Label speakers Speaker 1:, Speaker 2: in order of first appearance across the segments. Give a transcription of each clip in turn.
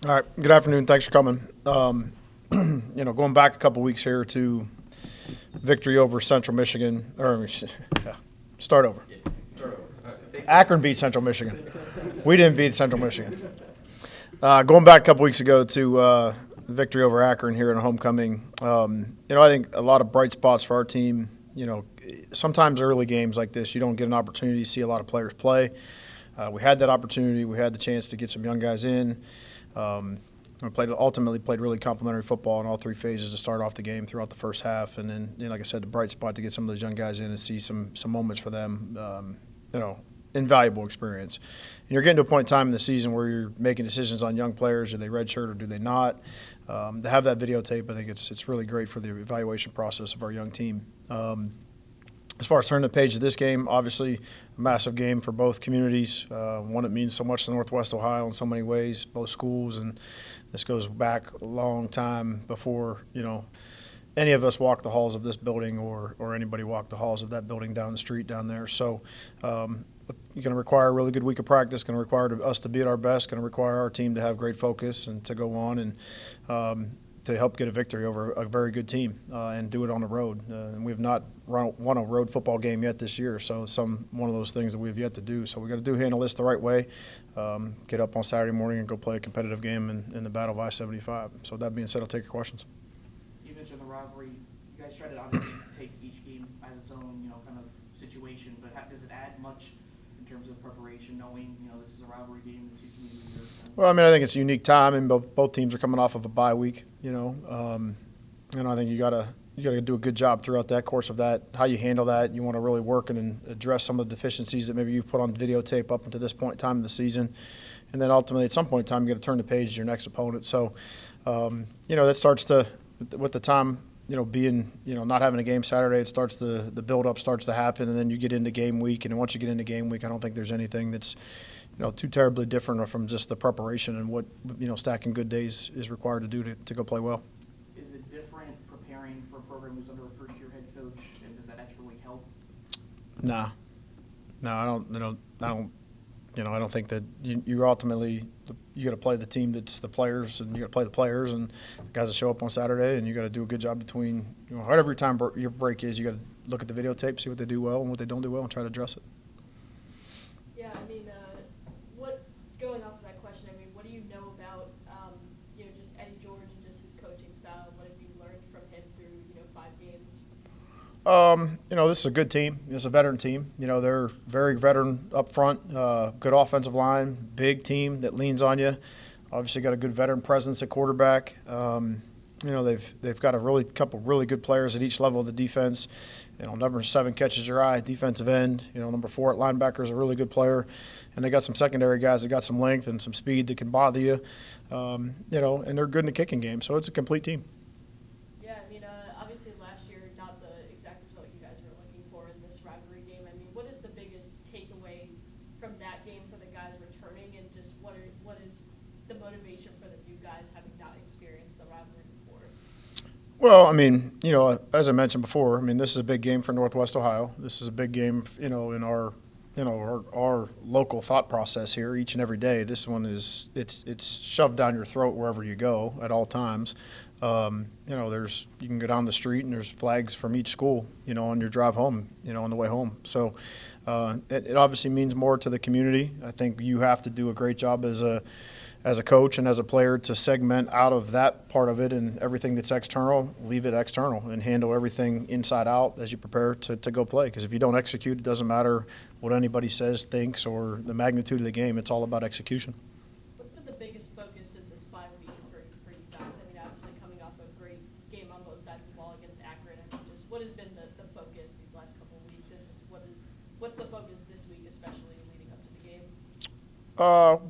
Speaker 1: All right. Good afternoon. Thanks for coming. Going back a couple weeks here to victory over Central Michigan, start over. Akron beat Central Michigan. We didn't beat Central Michigan. Going back a couple weeks ago to victory over Akron here in homecoming. I think a lot of bright spots for our team. Sometimes early games like this, you don't get an opportunity to see a lot of players play. We had that opportunity. We had the chance to get some young guys in. We ultimately played really complimentary football in all three phases to start off the game throughout the first half, and then, like I said, the bright spot to get some of those young guys in and see some moments for them. Invaluable experience. And you're getting to a point in time in the season where you're making decisions on young players: do they redshirt or do they not? To have that videotape, I think it's really great for the evaluation process of our young team. As far as turning the page of this game, obviously a massive game for both communities. One that means so much to Northwest Ohio in so many ways, both schools, and this goes back a long time before any of us walked the halls of this building or anybody walked the halls of that building down the street down there. So you're going to require a really good week of practice, going to require us to be at our best, going to require our team to have great focus and to go on and to help get a victory over a very good team and do it on the road. And we have not won a road football game yet this year, so it's one of those things that we have yet to do. So we got to handle this the right way, get up on Saturday morning and go play a competitive game in the Battle of I-75. So that being said, I'll take your questions.
Speaker 2: You mentioned the rivalry. You guys try to obviously take each game as its own, kind of situation, but does it add much in terms of preparation, knowing, this is a rivalry game, the two communities are
Speaker 1: Well, I think it's a unique time, and both teams are coming off of a bye week. And I think you gotta do a good job throughout that course of that. How you handle that, you want to really work and address some of the deficiencies that maybe you've put on videotape up until this point in time in the season, and then ultimately at some point in time you got to turn the page to your next opponent. So, that starts to with the time. Being, not having a game Saturday, it starts the build-up starts to happen, and then you get into game week. And then once you get into game week, I don't think there's anything that's, too terribly different from just the preparation and what, stacking good days is required to do to go play well.
Speaker 2: Is it different preparing for a program who's under a first-year head coach, and does that actually help?
Speaker 1: Nah. No, I don't think that you ultimately you got to play the team that's the players, and you got to play the players and the guys that show up on Saturday, and you got to do a good job between whatever your time your break is. You got to look at the videotape, see what they do well and what they don't do well, and try to address it.
Speaker 3: Yeah, going off of that question, what do you know about just Eddie George and just his coaching style? What have you learned from him through 5 games?
Speaker 1: This is a good team. It's a veteran team. They're very veteran up front, good offensive line, big team that leans on you. Obviously got a good veteran presence at quarterback. They've got a couple really good players at each level of the defense. Number 7 catches your eye, defensive end. Number 4 at linebacker is a really good player. And they got some secondary guys that got some length and some speed that can bother you. And they're good in the kicking game. So it's a complete team.
Speaker 3: Yeah, obviously last year, not the exact result you guys were looking for in this rivalry game. What is the biggest takeaway from that game for the guys returning, and just what is the motivation for the new guys having not experienced the rivalry before?
Speaker 1: Well, as I mentioned before, this is a big game for Northwest Ohio. This is a big game, in our local thought process here each and every day. This one it's shoved down your throat wherever you go at all times. You can go down the street and there's flags from each school, on your drive home, on the way home. So it obviously means more to the community. I think you have to do a great job as a coach and as a player to segment out of that part of it, and everything that's external, leave it external and handle everything inside out as you prepare to go play. Because if you don't execute, it doesn't matter what anybody says, thinks, or the magnitude of the game. It's all about execution.
Speaker 3: What's been the biggest focus in this bye week for you guys? Obviously coming off a great game on both sides of the ball against Akron. Just what has been the focus these last couple of weeks, and just what's the focus this week, especially leading up to the game?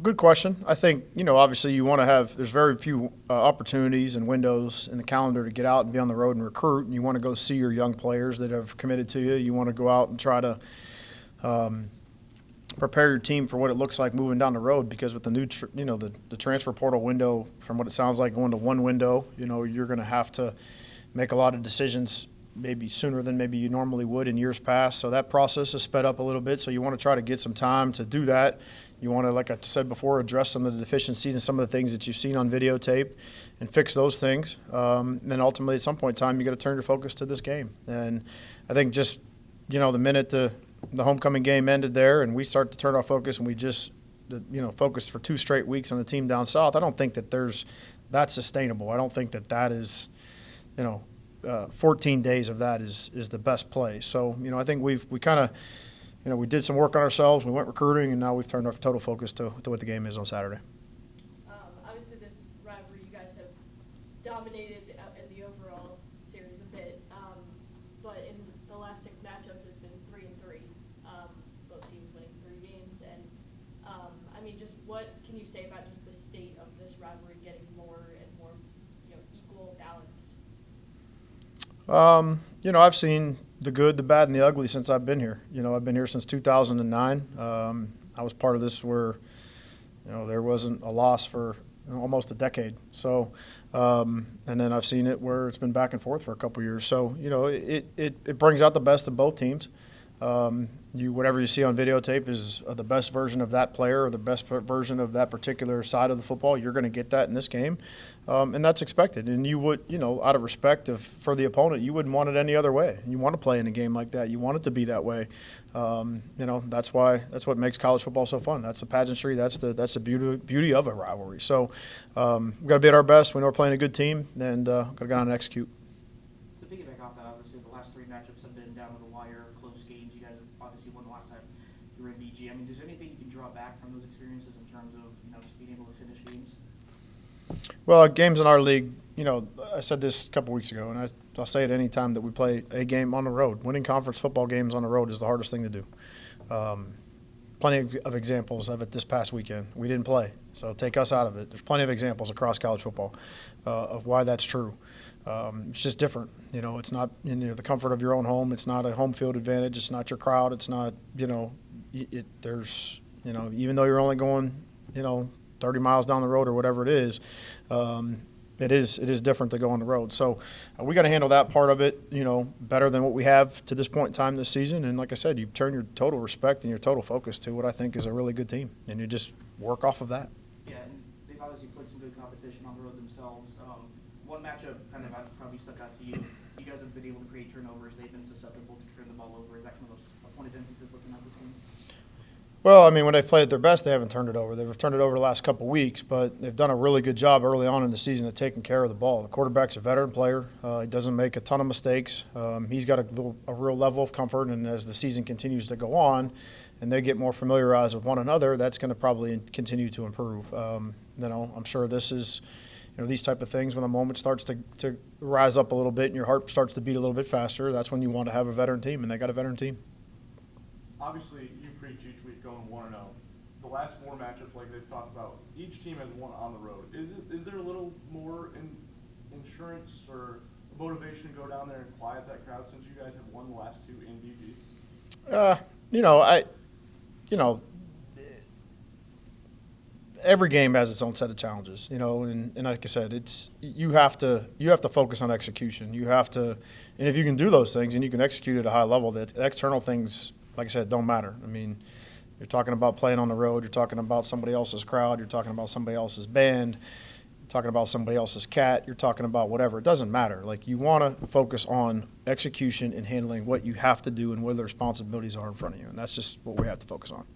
Speaker 1: Good question. I think, obviously you want to there's very few opportunities and windows in the calendar to get out and be on the road and recruit. And you want to go see your young players that have committed to you. You want to go out and try to prepare your team for what it looks like moving down the road, because with the new, the transfer portal window, from what it sounds like, going to one window, you're going to have to make a lot of decisions maybe sooner than maybe you normally would in years past. So that process is sped up a little bit. So you want to try to get some time to do that. You want to, like I said before, address some of the deficiencies and some of the things that you've seen on videotape and fix those things. And then ultimately, at some point in time, you got to turn your focus to this game. And I think just, the minute the homecoming game ended there and we start to turn our focus and we just, focused for 2 straight weeks on the team down south, I don't think that that's sustainable. I don't think that is, 14 days of that is the best play. So, I think we kind of, we did some work on ourselves. We went recruiting, and now we've turned our total focus to what the game is on Saturday.
Speaker 3: Obviously, this rivalry, you guys have dominated in the overall series a bit, but in the last 6 matchups, it's been 3-3. Both teams winning 3 games, and just what can you say about just the state of this rivalry getting more and more, equal, balanced?
Speaker 1: I've seen the good, the bad, and the ugly since I've been here. I've been here since 2009. I was part of this where, there wasn't a loss for almost a decade. So, and then I've seen it where it's been back and forth for a couple of years. So, it brings out the best of both teams. Whatever you see on videotape is the best version of that player or the best version of that particular side of the football. You're going to get that in this game, and that's expected. And you would, out of respect for the opponent, you wouldn't want it any other way. You want to play in a game like that. You want it to be that way. That's what makes college football so fun. That's the pageantry. That's the beauty of a rivalry. So we've got to be at our best. We know we're playing a good team, and got to go out and execute.
Speaker 2: To piggyback off that, obviously the last 3 matchups have been down to the wire, close games. You guys have obviously won the last time you were in BG. Is there anything you can draw back from those experiences in terms of just being able to finish games?
Speaker 1: Well, games in our league, I said this a couple weeks ago, and I'll say it any time that we play a game on the road. Winning conference football games on the road is the hardest thing to do. Plenty of examples of it this past weekend. We didn't play, so take us out of it. There's plenty of examples across college football of why that's true. It's just different. It's not the comfort of your own home. It's not a home field advantage. It's not your crowd. It's not, there's, even though you're only going, 30 miles down the road or whatever it is, it is different to go on the road. So we got to handle that part of it, better than what we have to this point in time this season. And like I said, you turn your total respect and your total focus to what I think is a really good team, and you just work off of that.
Speaker 2: Yeah, and they've obviously played some good competition on the road themselves. One matchup kind of probably stuck out to you. You guys have been able to create turnovers. They've been susceptible to turn the ball over. Is that kind of a point of emphasis looking at this game?
Speaker 1: Well, when they've played at their best, they haven't turned it over. They've turned it over the last couple of weeks, but they've done a really good job early on in the season of taking care of the ball. The quarterback's a veteran player. He doesn't make a ton of mistakes. He's got a real level of comfort, and as the season continues to go on and they get more familiarized with one another, that's going to probably continue to improve. I'm sure this is – these type of things, when the moment starts to rise up a little bit and your heart starts to beat a little bit faster, that's when you want to have a veteran team, and they got a veteran team.
Speaker 4: Obviously, you preach each week going 1-0. The last 4 matchups, like they've talked about, each team has won on the road. Is there a little more insurance or motivation to go down there and quiet that crowd since you guys have won the last 2 in BG?
Speaker 1: Every game has its own set of challenges, and like I said, you have to focus on execution. You have to, and if you can do those things and you can execute at a high level, the external things, like I said, don't matter. You're talking about playing on the road. You're talking about somebody else's crowd. You're talking about somebody else's band. You're talking about somebody else's cat. You're talking about whatever. It doesn't matter. You want to focus on execution and handling what you have to do and what the responsibilities are in front of you, and that's just what we have to focus on.